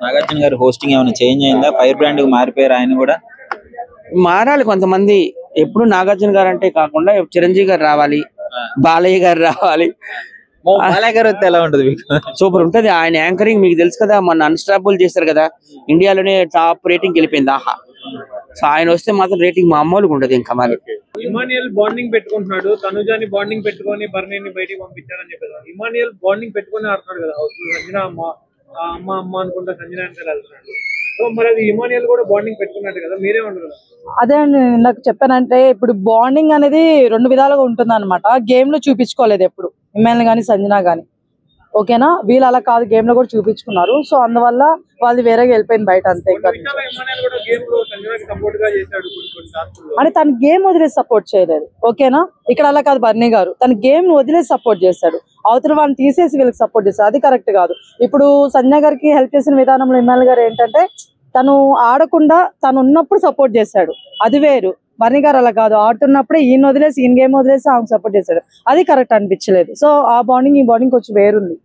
నాగార్జున గారి హోస్టింగ్ ఏమైనా చేంజ్ అయిందా? ఫైర్ బ్రాండ్ మారిపోయారు ఆయన కూడా. మారాలి కొంతమంది. ఎప్పుడు నాగార్జున గారు అంటే కాకుండా చిరంజీవి గారు రావాలి, బాలయ్య గారు రావాలి. బాలయ్య గారు వస్తే ఎలా ఉంటది మీకు? సూపర్ ఉంటది. ఆయన యాంకరింగ్ మీకు తెలుసు కదా, మన అన్స్టాపబుల్ చేస్తారు కదా, ఇండియాలోనే టాప్ రేటింగ్ వెళ్ళిపోయింది ఆహా. సో ఆయన వస్తే మాత్రం రేటింగ్ మామూలుగా ఉండదు. ఇంకా మరి ఇమానియల్ బాండింగ్ పెట్టుకుంటున్నాడు, తనుజాని బాండింగ్ పెట్టుకొని బర్నీని బయటికి పంపించారని చెప్పారు. ఇమానియల్ బాండింగ్ పెట్టుకొని ఆడుతున్నాడు కదా, సంజన అమ్మ అమ్మ అనుకుంటా సంజన అంటే వెళ్తున్నాడు. సో మరి అది ఇమానియల్ కూడా బాండింగ్ పెట్టుకున్నట్టు కదా, మీరేమంటారు? అదే అండి నాకు చెప్పానంటే, ఇప్పుడు బాండింగ్ అనేది రెండు విధాలుగా ఉంటుంది అనమాట. గేమ్ లో చూపించుకోలేదు ఎప్పుడు ఇమానియల్ గానీ సంజన గానీ, ఓకేనా. వీళ్ళు అలా కాదు, గేమ్ లో కూడా చూపించుకున్నారు. సో అందువల్ల వాళ్ళు వేరేగా వెళ్ళిపోయింది బయట అంతే. అంటే తన గేమ్ వదిలేసి సపోర్ట్ చేయలేదు, ఓకేనా. ఇక్కడ అలా కాదు, బర్నీ గారు తన గేమ్ వదిలేసి సపోర్ట్ చేశాడు, అవతల వాళ్ళని తీసేసి వీళ్ళకి సపోర్ట్ చేశారు. అది కరెక్ట్ కాదు. ఇప్పుడు సంజన గారికి హెల్ప్ చేసిన విధానంలో ఇమానియల్ గారు ఏంటంటే, తను ఆడకుండా తను ఉన్నప్పుడు సపోర్ట్ చేశాడు, అది వేరు. బర్నీ గారు అలా కాదు, ఆడుతున్నప్పుడే ఈయన వదిలేసి, ఈయన గేమ్ వదిలేసి ఆమెకు సపోర్ట్ చేశాడు. అది కరెక్ట్ అనిపించలేదు. సో ఆ బాండింగ్ ఈ బాండింగ్ కొంచెం వేరుంది.